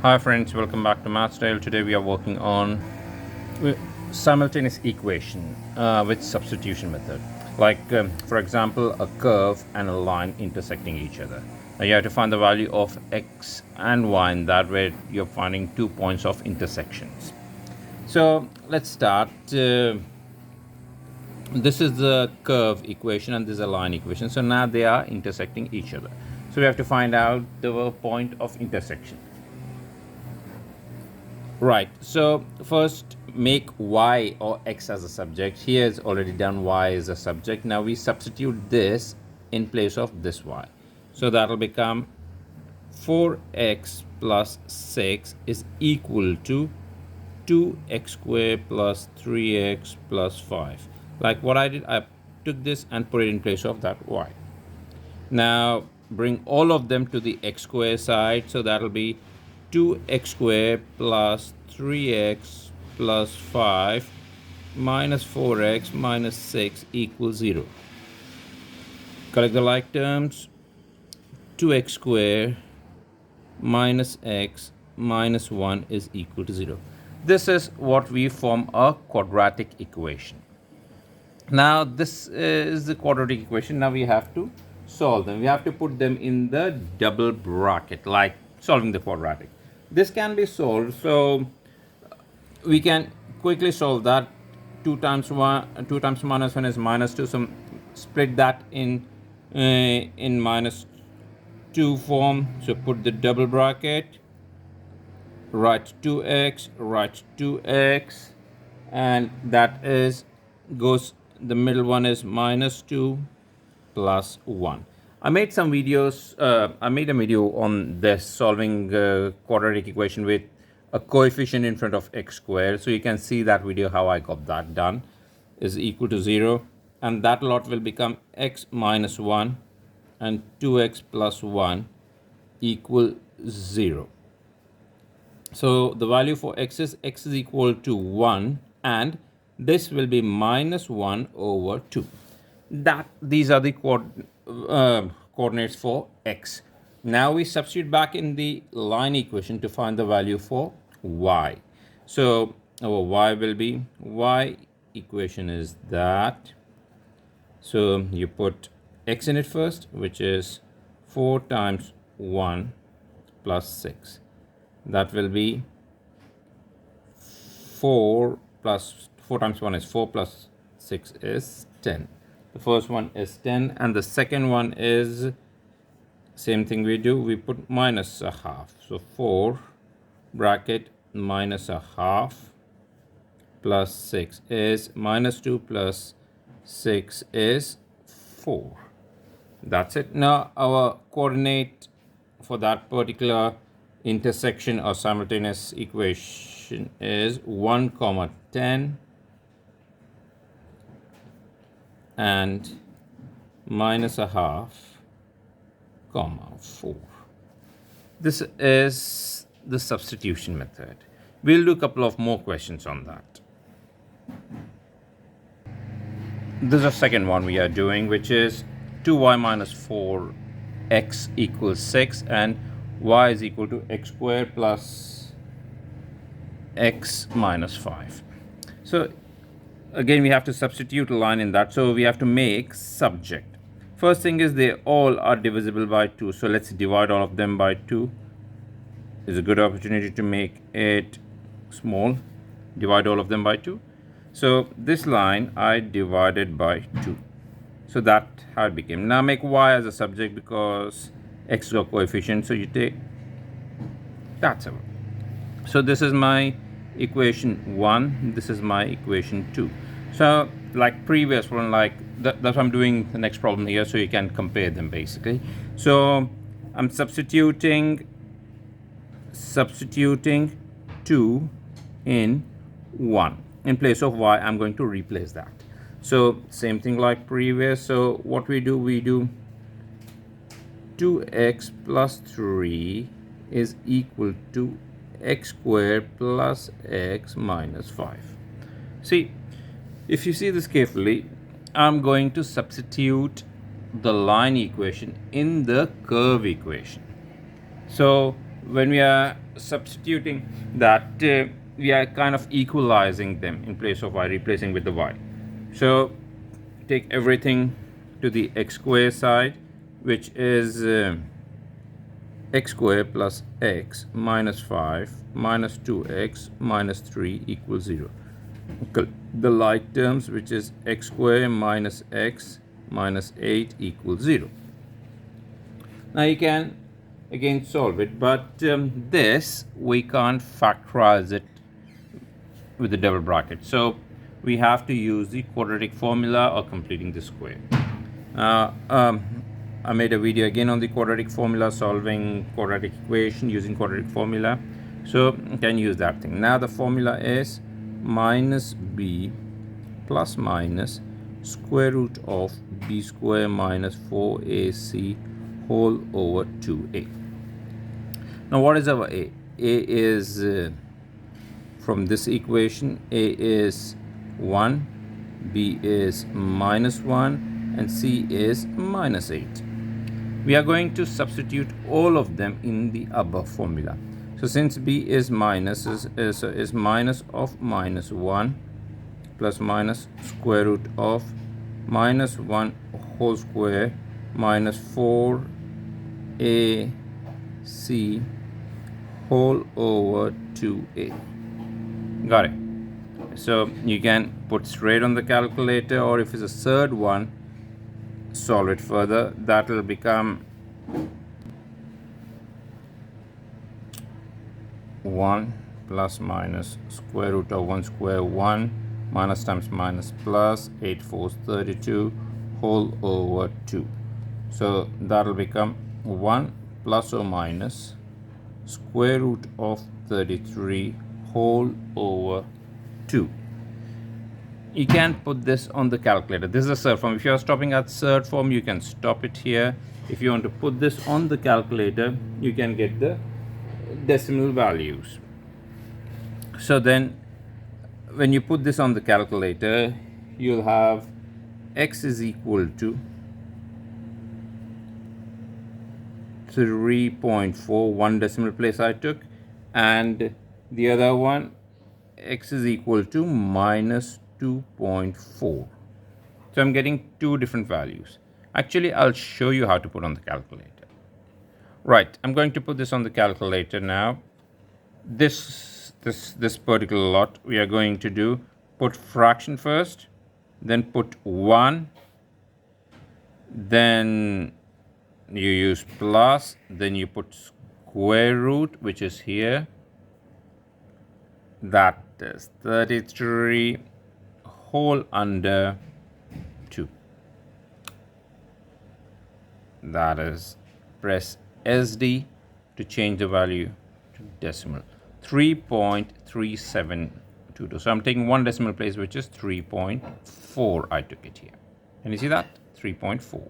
Hi friends, welcome back to Mathstyle. Today we are working on simultaneous equation with substitution method. Like for example, a curve and a line intersecting each other. Now you have to find the value of x and y, and that way you're finding 2 points of intersections. So let's start. This is the curve equation and this is a line equation. So now they are intersecting each other. So we have to find out the point of intersection. Right, so first make y or x as a subject. Here is already done, y as a subject. Now we substitute this in place of this y. So that will become 4x plus 6 is equal to 2x squared plus 3x plus 5. Like what I did, I took this and put it in place of that y. Now bring all of them to the x square side, so that will be 2x squared plus 3x plus 5 minus 4x minus 6 equals 0. Collect the like terms. 2x squared minus x minus 1 is equal to 0. This is what we form a quadratic equation. Now this is the quadratic equation. Now we have to solve them. We have to put them in the double bracket, like solving the quadratic. This can be solved, so we can quickly solve that. 2 times minus 1 is minus 2, so split that in minus 2 form. So put the double bracket, write 2x, write 2x, and that is goes, the middle one is minus 2 plus 1. I made some videos. I made a video on this, solving quadratic equation with a coefficient in front of x squared. So you can see that video how I got that done. Is equal to 0, and that lot will become x minus 1 and 2x plus 1 equal 0. So the value for x is equal to 1, and this will be minus 1 over 2. These are the coordinates for x. Now we substitute back in the line equation to find the value for y. So our y will be, y equation is that. So you put x in it first, which is 4 times 1 plus 6. That will be 4 times 1 is 4 plus 6 is 10. The first one is 10, and the second one is same thing we do. We put minus a half. So 4 bracket minus a half plus 6 is minus 2 plus 6 is 4. That's it. Now our coordinate for that particular intersection or simultaneous equation is 1 comma 10 and minus a half comma 4. This is the substitution method. We'll do a couple of more questions on that. This is the second one we are doing, which is 2y minus 4x equals 6 and y is equal to x squared plus x minus 5. So again we have to substitute a line in that, so we have to make subject. First thing is they all are divisible by 2, so let's divide all of them by 2. Is a good opportunity to make it small. Divide all of them by 2. So this line I divided by 2. So that how it became. Now make y as a subject because x is a coefficient, so you take that's it. So this is my equation 1, this is my equation 2. So like previous one, like that's why I'm doing the next problem here, so you can compare them basically. So I'm substituting 2 in 1. In place of y, I'm going to replace that. So same thing like previous. So what we do 2x plus 3 is equal to x squared plus x minus 5. See, if you see this carefully, I'm going to substitute the line equation in the curve equation. So when we are substituting that, we are kind of equalizing them in place of y, replacing with the y. So take everything to the x square side, which is x squared plus x minus 5 minus 2x minus 3 equals 0. The like terms, which is x squared minus x minus 8 equals 0. Now you can again solve it, but this we can't factorize it with the double bracket. So we have to use the quadratic formula or completing the square. I made a video again on the quadratic formula, solving quadratic equation using quadratic formula. So you can use that thing. Now the formula is minus b plus minus square root of b square minus 4ac whole over 2a. Now what is our a? A is from this equation, a is 1, b is minus 1, and c is minus 8. We are going to substitute all of them in the above formula. So since b is minus, is minus of minus 1 plus minus square root of minus 1 whole square minus 4ac whole over 2a. Got it? So you can put straight on the calculator, or if it's a third one, solve it further. That will become 1 plus minus square root of 1 square 1 minus times minus plus 8 4s 32 whole over 2. So that will become 1 plus or minus square root of 33 whole over 2. You can put this on the calculator. This is a third form. If you are stopping at third form, you can stop it here. If you want to put this on the calculator, you can get the decimal values. So then when you put this on the calculator, you'll have x is equal to 3.4, one decimal place I took, and the other one, x is equal to minus 2.4. So I'm getting two different values. Actually, I'll show you how to put on the calculator. Right, I'm going to put this on the calculator now. This particular lot we are going to do, put fraction first, then put 1, then you use plus, then you put square root, which is here. That is 33 whole under 2. That is, press SD to change the value to decimal. 3.3722. So I'm taking one decimal place, which is 3.4. I took it here. Can you see that? 3.4.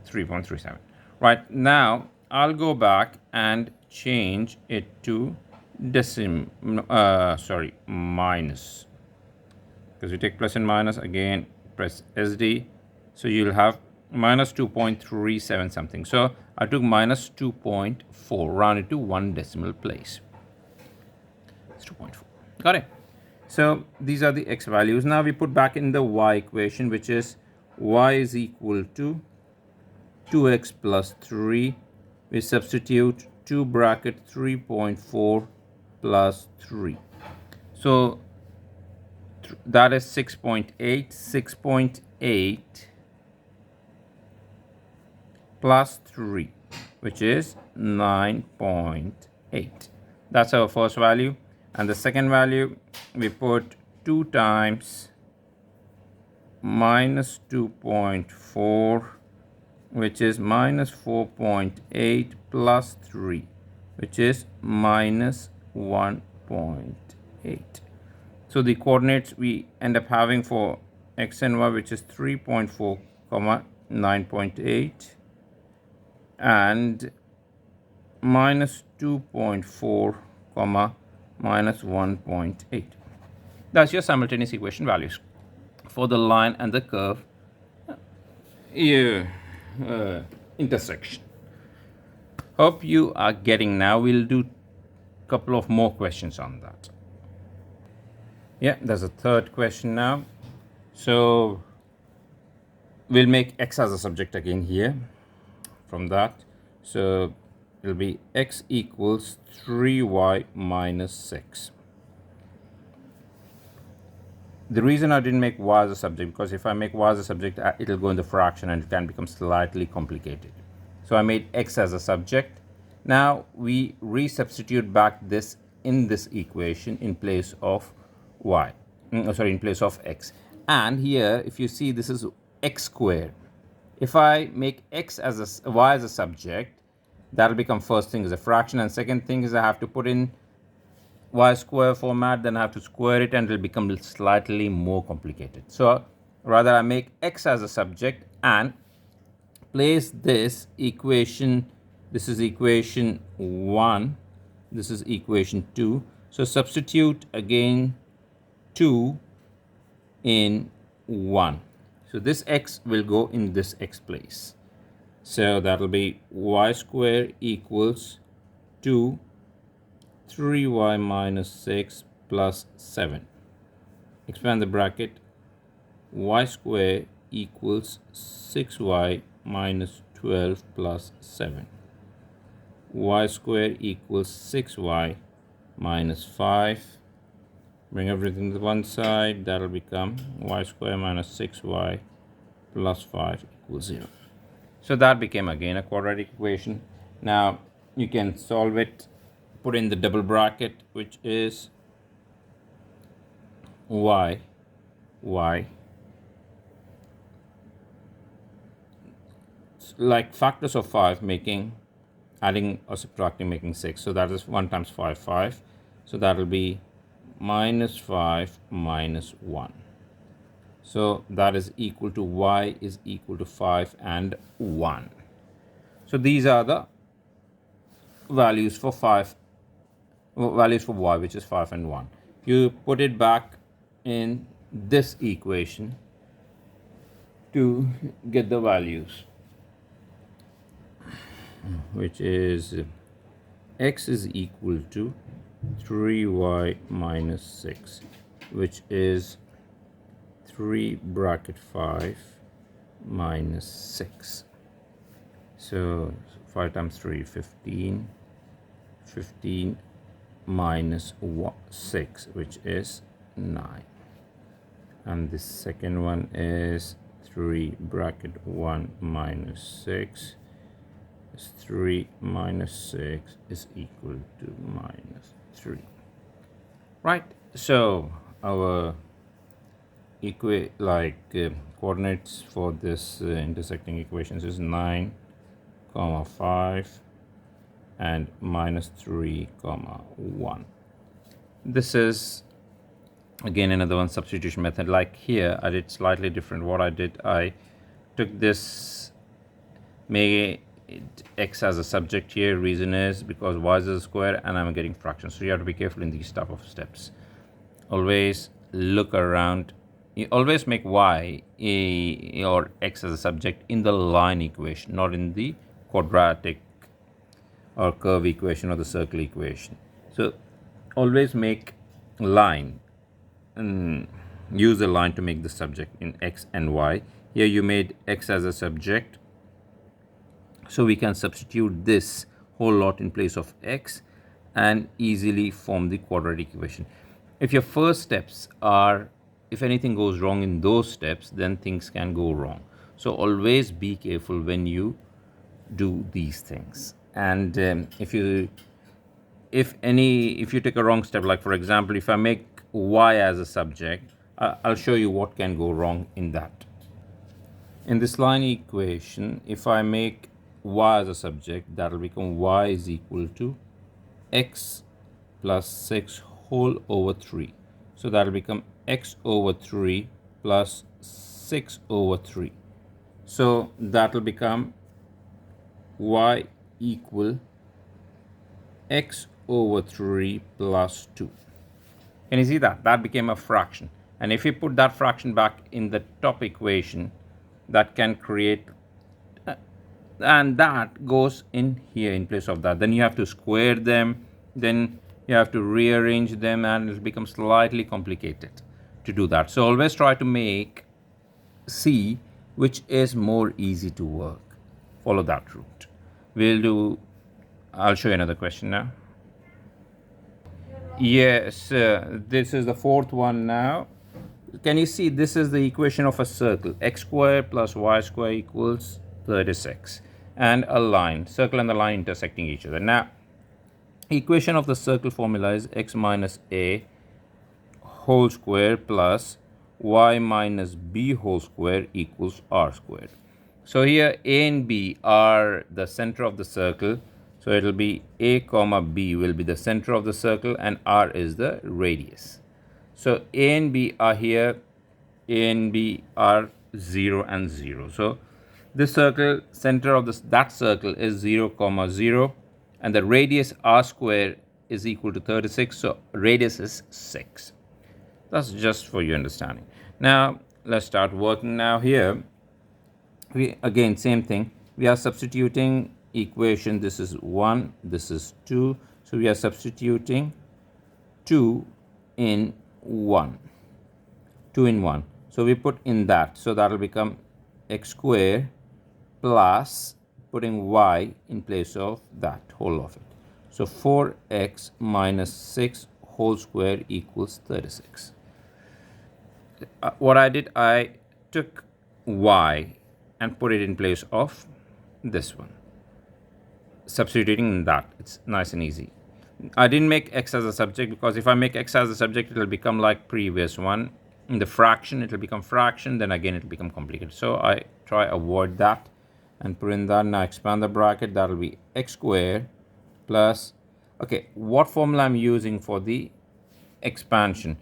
3.37. Right, now I'll go back and change it to minus, because you take plus and minus, again press SD, so you'll have minus 2.37 something. So I took minus 2.4, rounded to one decimal place. It's 2.4. Got it? So these are the x values. Now we put back in the y equation, which is y is equal to 2x plus 3. We substitute 2 bracket 3.4 plus 3. So that is 6.8. 6.8 plus 3, which is 9.8. That's our first value. And the second value, we put 2 times minus 2.4, which is minus 4.8 plus 3, which is minus 1.8. So the coordinates we end up having for x and y, which is 3.4, 9.8, and minus 2.4, minus 1.8. That's your simultaneous equation values for the line and the curve intersection. Hope you are getting now. We'll do a couple of more questions on that. Yeah, there's a third question now. So we'll make x as a subject again here from that. So it'll be x equals 3y minus 6. The reason I didn't make y as a subject, because if I make y as a subject, it'll go in the fraction and it can become slightly complicated. So I made x as a subject. Now we resubstitute back this in this equation in place of y. In place of x. And here, if you see, this is x squared. If I make x as y as a subject, that'll become first thing is a fraction, and second thing is I have to put in y square format, then I have to square it and it'll become slightly more complicated. So rather I make x as a subject and place this equation. This is equation 1, this is equation 2. So substitute again 2 in 1. So this x will go in this x place. So that'll be y square equals 2 3y minus 6 plus 7. Expand the bracket. Y square equals 6y minus 12 plus 7. Y square equals 6y minus 5. Bring everything to one side. That'll become y square minus 6y plus 5 equals 0. So that became again a quadratic equation. Now you can solve it. Put in the double bracket, which is y like factors of 5 making, adding or subtracting making 6. So that is 1 times 5, 5. So that will be minus 5 minus 1. So that is equal to y is equal to 5 and 1. So these are the values for y, which is 5 and 1. You put it back in this equation to get the values, which is x is equal to 3y minus 6, which is 3 bracket 5 minus 6. So 5 times 3, 15. 15 minus 6, which is 9. And the second one is 3 bracket 1 minus 6. 3 minus 6 is equal to minus 3. Right. So our coordinates for this intersecting equations is 9, 5 and minus 3, 1. This is again another one substitution method. Like here I did slightly different. What I did, I took this, made x as a subject here. Reason is because y is a square and I'm getting fractions, so you have to be careful in these type of steps. Always look around. You always make y or x as a subject in the line equation, not in the quadratic or curve equation or the circle equation. So always make line and use a line to make the subject in x and y. Here you made x as a subject, so we can substitute this whole lot in place of x and easily form the quadratic equation. If your first steps are, if anything goes wrong in those steps, then things can go wrong. So always be careful when you do these things. And if you take a wrong step, like for example, if I make y as a subject, I'll show you what can go wrong in that. In this line equation, if I make y as a subject, that will become y is equal to x plus 6 whole over 3. So that will become x over 3 plus 6 over 3. So that will become y equal x over 3 plus 2. Can you see that? That became a fraction. And if you put that fraction back in the top equation, that can create and that goes in here in place of that. Then you have to square them, then you have to rearrange them, and it becomes slightly complicated to do that. So always try to make see which is more easy to work. Follow that route. I'll show you another question now. Yes, this is the fourth one now. Can you see this is the equation of a circle? X squared plus y squared equals 36. And a line, circle and the line intersecting each other. Now, equation of the circle formula is x minus a whole square plus y minus b whole square equals r squared. So here a and b are the center of the circle. So it will be a comma b will be the center of the circle, and r is the radius. So a and b are here, a and b are 0 and 0. So this circle, center of that circle is 0 comma 0, and the radius r square is equal to 36. So radius is 6. That's just for your understanding. Now let's start working. Now here we again same thing, we are substituting equation. This is 1, this is 2, so we are substituting 2 in 1, 2 in 1. So we put in that, so that will become x square plus putting y in place of that whole of it. So 4x minus 6 whole square equals 36. What I did, I took y and put it in place of this one, substituting that. It's nice and easy. I didn't make x as a subject, because if I make x as a subject, it will become like previous one. In the fraction, it will become fraction, then again it will become complicated. So I try avoid that and put in that. Now expand the bracket, that will be x square plus, okay, what formula I'm using for the expansion?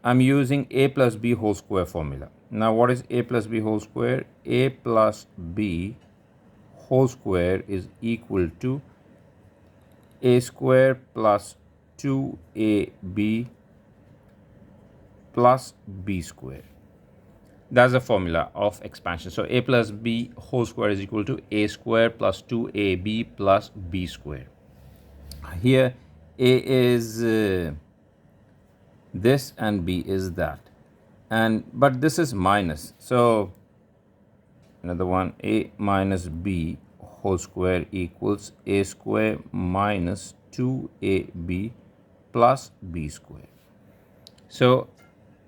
I'm using a plus b whole square formula. Now what is a plus b whole square? A plus b whole square is equal to a square plus 2ab plus b square. That's the formula of expansion. So a plus b whole square is equal to a square plus 2ab plus b square. Here a is this and b is that, and but this is minus, so another one, a minus b whole square equals a square minus 2ab plus b square. So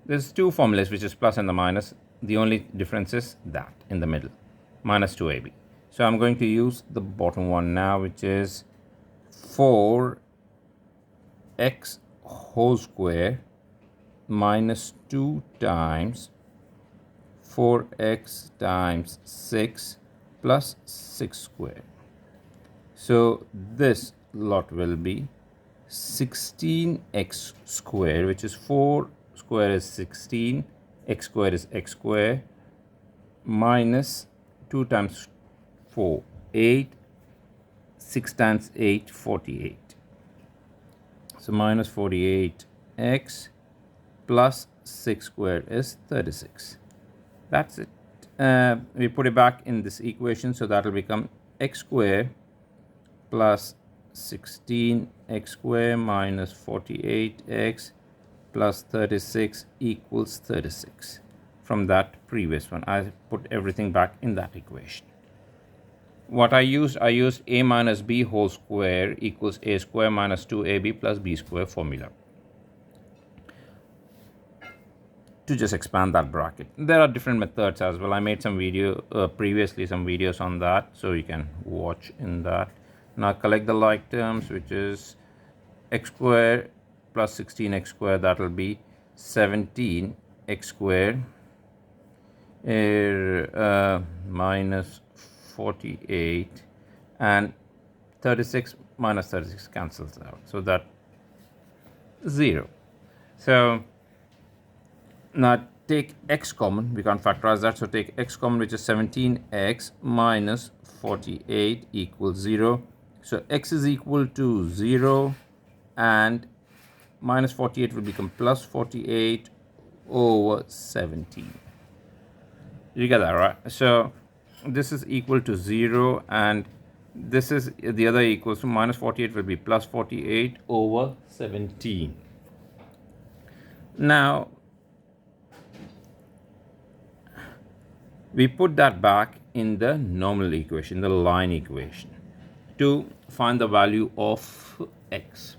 there's two formulas, which is plus and the minus. The only difference is that in the middle, minus 2ab. So I'm going to use the bottom one now, which is 4x whole square minus 2 times 4x times 6 plus 6 square. So this lot will be 16x square, which is 4 square is 16, x square is x square, minus 2 times 4, 8, 6 times 8, 48. So minus 48x plus 6 squared is 36. That's it. We put it back in this equation, so that will become x square plus 16x square minus 48x plus 36 equals 36. From that previous one, I put everything back in that equation. What I used a minus b whole square equals a square minus 2ab plus b square formula to just expand that bracket. There are different methods as well. I made some video previously, some videos on that, so you can watch in that. Now collect the like terms, which is x square plus 16x square, that will be 17x square minus 48, and 36 minus 36 cancels out, so that 0. So now take x common, we can't factorize that, so take x common, which is 17x minus 48 equals 0. So x is equal to 0, and minus 48 will become plus 48 over 17. You get that, right? So this is equal to 0, and this is the other equals to minus 48 will be plus 48 over 17. Now we put that back in the normal equation, the line equation, to find the value of x.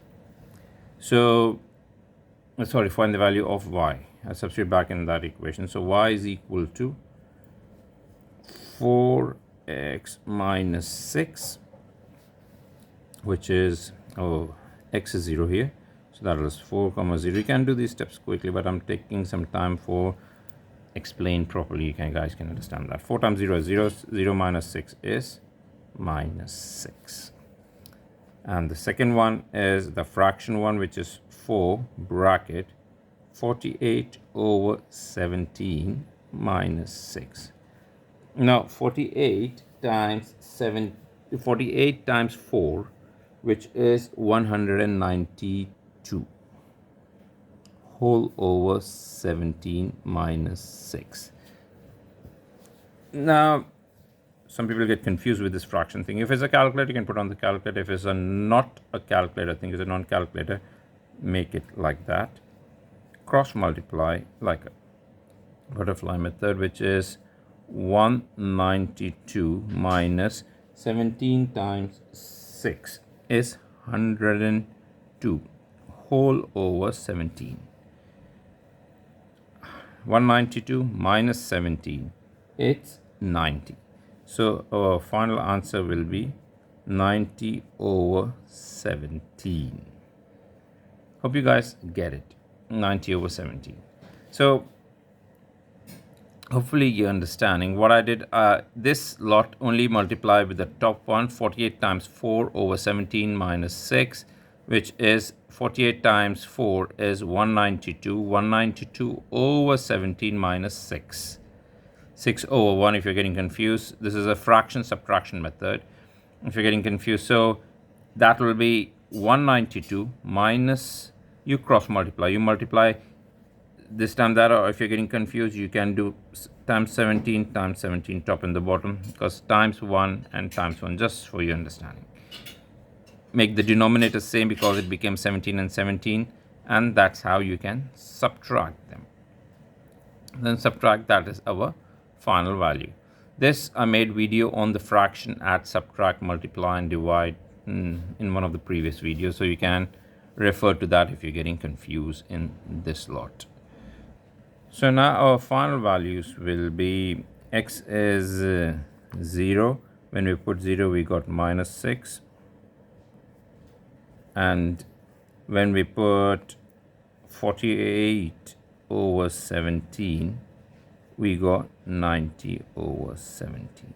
So, sorry, find the value of y. I substitute back in that equation. So y is equal to 4x minus 6, which is, x is 0 here. So that is 4 comma 0. You can do these steps quickly, but I'm taking some time for explain properly. You guys can understand that. 4 times 0 is 0. 0 minus 6 is minus 6. And the second one is the fraction one, which is 4 bracket 48 over 17 minus 6. Now 48 times 4, which is 192 whole over 17 minus 6. Now some people get confused with this fraction thing. If it's a calculator, you can put on the calculator. If it's not a calculator thing, it's a non-calculator, make it like that. Cross multiply like a butterfly method, which is 192 minus 17 times 6 is 102 whole over 17. 192 minus 17, it's 90. So our final answer will be 90 over 17. Hope you guys get it. 90 over 17. So hopefully you're understanding what I did. This lot only multiply with the top one. 48 times 4 over 17 minus 6, which is 48 times 4 is 192. 192 over 17 minus 6. 6 over 1 if you're getting confused. This is a fraction subtraction method if you're getting confused. So that will be 192 minus, you cross multiply. You multiply this time that, or if you're getting confused, you can do times 17 times 17 top and the bottom, because times 1 and times 1, just for your understanding. Make the denominator same because it became 17 and 17, and that's how you can subtract them. Then subtract, that is our final value. This I made video on the fraction, add, subtract, multiply and divide in one of the previous videos, so you can refer to that if you're getting confused in this lot. So now our final values will be, x is 0. When we put 0, we got minus 6. And when we put 48 over 17, we got 90 over 17.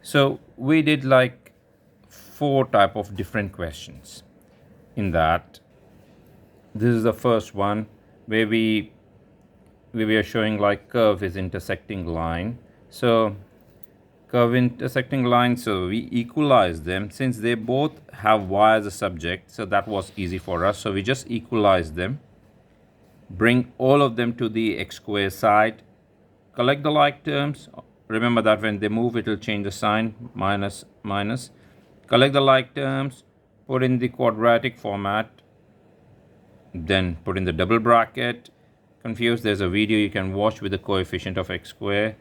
So we did like 4 type of different questions in that. This is the first one where we are showing like curve is intersecting line. So curve intersecting line, so we equalize them since they both have y as a subject, so that was easy for us. So we just equalize them, bring all of them to the x square side, collect the like terms. Remember that when they move, it will change the sign, minus minus. Collect the like terms, put in the quadratic format, then put in the double bracket. Confused, there's a video you can watch with the coefficient of x square.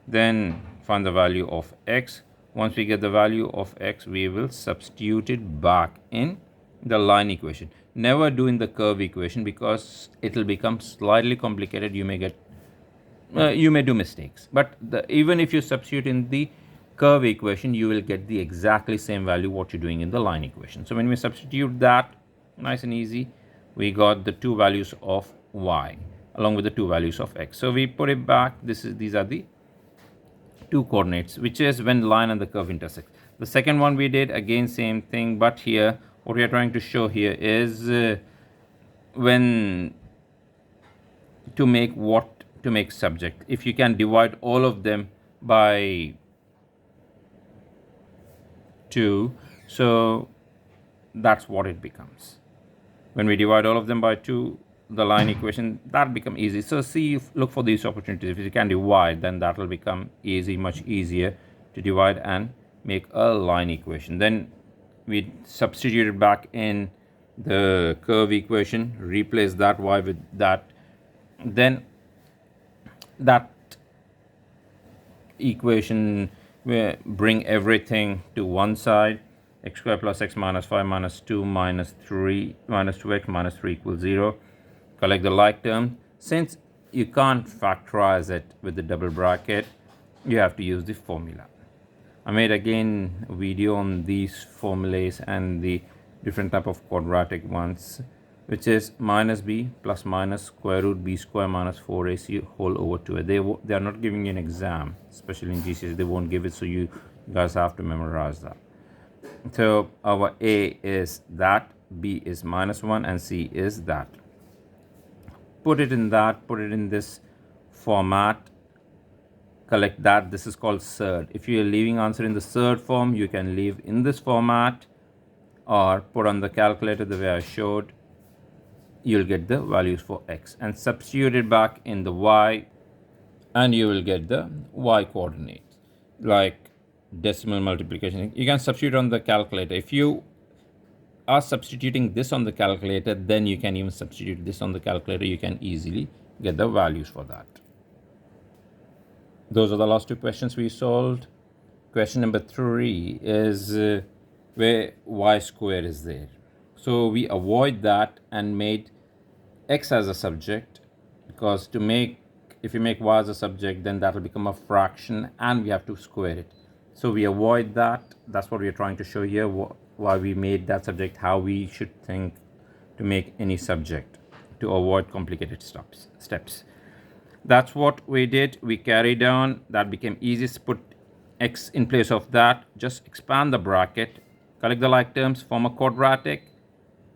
Then find the value of x. Once we get the value of x, we will substitute it back in the line equation. Never do in the curve equation because it will become slightly complicated. You may do mistakes. But even if you substitute in the curve equation, you will get the exactly same value what you're doing in the line equation. So when we substitute that, nice and easy, we got the 2 values of y along with the 2 values of x. So we put it back. These are the 2 coordinates, which is when line and the curve intersect. The second one we did again same thing, but here what we are trying to show here is when to make subject. If you can divide all of them by 2, so that's what it becomes. When we divide all of them by 2, the line equation, that become easy. So see, look for these opportunities. If you can divide, then that will become easy, much easier to divide and make a line equation. Then we substitute it back in the curve equation, replace that y with that, then that equation we bring everything to one side. X squared plus x minus 5 minus 2 minus 3 minus 2x minus 3 equals 0. Collect the like term. Since you can't factorize it with the double bracket, you have to use the formula. I made again a video on these formulas and the different type of quadratic ones, which is minus b plus minus square root b square minus 4ac whole over 2a. They are not giving you an exam, especially in GCSE. They won't give it, so you guys have to memorize that. So our a is that, b is minus 1, and c is that. Put it in this format, collect that. This is called surd. If you are leaving answer in the surd form, you can leave in this format or put on the calculator the way I showed. You'll get the values for x and substitute it back in the y, and you will get the y coordinates, like decimal multiplication. You can substitute on the calculator. If you are substituting this on the calculator, then you can even substitute this on the calculator. You can easily get the values for that. Those are the last two questions we solved. Question number 3 is where y square is there. So we avoid that and made x as a subject, because if you make y as a subject, then that will become a fraction and we have to square it. So we avoid that. That's what we are trying to show here, why we made that subject, how we should think to make any subject to avoid complicated steps. That's what we did. We carried on. That became easy. Put x in place of that. Just expand the bracket, collect the like terms, form a quadratic,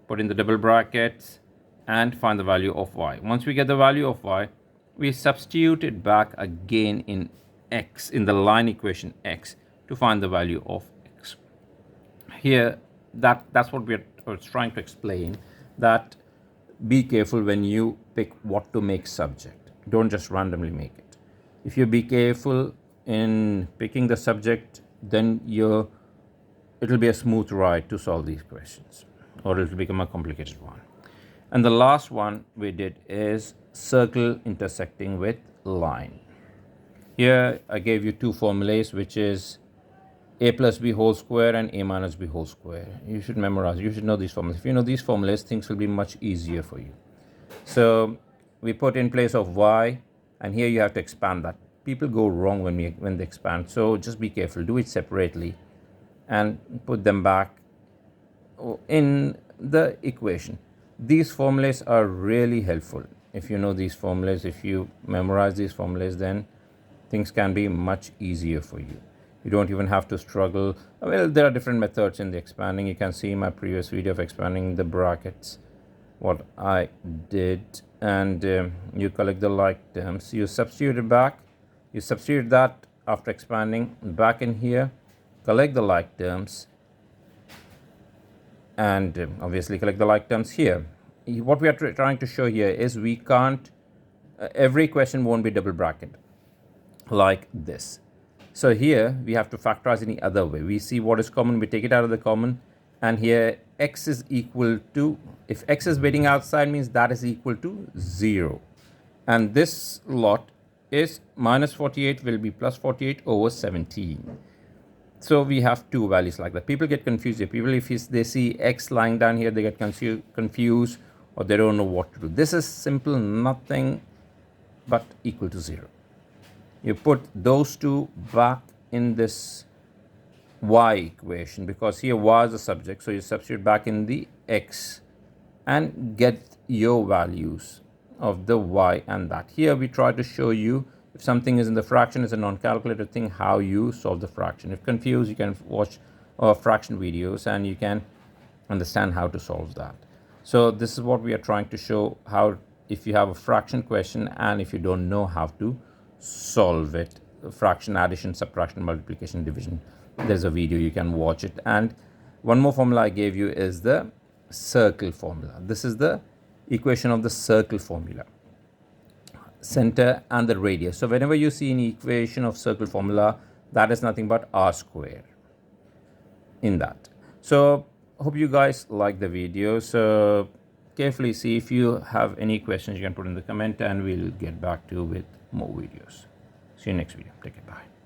put in the double brackets, and find the value of y. Once we get the value of y, we substitute it back again in x, in the line equation x, to find the value of x. Here, that's what I was trying to explain, that be careful when you pick what to make subject. Don't just randomly make it. If you be careful in picking the subject, then it'll be a smooth ride to solve these questions, or it'll become a complicated one. And the last one we did is circle intersecting with line. Here I gave you two formulas, which is a plus b whole square and a minus b whole square. You should memorize. You should know these formulas. If you know these formulas, things will be much easier for you. So we put in place of y, and here you have to expand that. People go wrong when they expand. So just be careful. Do it separately and put them back in the equation. These formulas are really helpful. If you know these formulas, if you memorize these formulas, then things can be much easier for you. You don't even have to struggle. Well, there are different methods in the expanding. You can see my previous video of expanding the brackets, what I did. And you collect the like terms. You substitute it back. You substitute that after expanding back in here. Collect the like terms. And obviously collect the like terms here. What we are trying to show here is we can't, every question won't be double bracket like this. So here we have to factorize any other way. We see what is common, we take it out of the common, and here x is equal to, if x is waiting outside, means that is equal to 0. And this lot is minus 48 will be plus 48 over 17. So we have two values like that. People get confused here. People, if they see x lying down here, they get confused, or they don't know what to do. This is simple, nothing but equal to 0. You put those two back in this y equation, because here y is the subject, so you substitute back in the x and get your values of the y and that. Here we try to show you, if something is in the fraction, is a non-calculated thing, how you solve the fraction. If confused, you can watch our fraction videos and you can understand how to solve that. So this is what we are trying to show, how if you have a fraction question and if you don't know how to solve it, fraction, addition, subtraction, multiplication, division, there's a video, you can watch it. And one more formula I gave you is the circle formula. This is the equation of the circle formula, center and the radius. So whenever you see an equation of circle formula, that is nothing but r square in that. So hope you guys like the video. So carefully see. If you have any questions, you can put in the comment and we'll get back to you with more videos. See you next video. Take care. Bye.